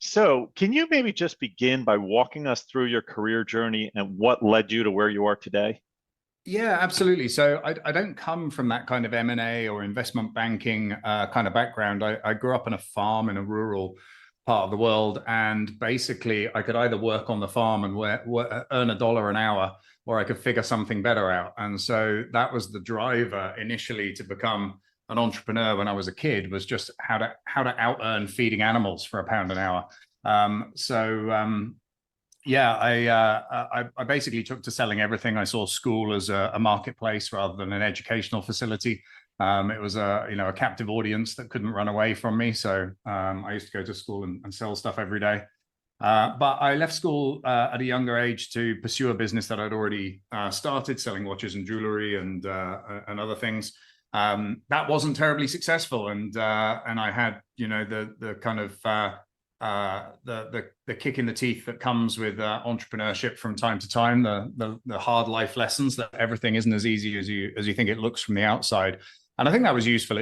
So, can you maybe just begin by walking us through your career journey and what led you to where you are today? Yeah, absolutely. So I don't come from that kind of M&A or investment banking kind of background. I grew up on a farm in a rural part of the world, and basically I could either work on the farm and earn $1 an hour, or I could figure something better out. And so that was the driver initially to become an entrepreneur when I was a kid, was just how to out earn feeding animals for £1 an hour. Yeah, I basically took to selling everything. I saw school as a marketplace rather than an educational facility. It was a captive audience that couldn't run away from me. So I used to go to school and sell stuff every day. But I left school at a younger age to pursue a business that I'd already started, selling watches and jewelry and other things. That wasn't terribly successful, and I had the kind of the kick in the teeth that comes with entrepreneurship from time to time, the hard life lessons that everything isn't as easy as you think it looks from the outside. And I think that was useful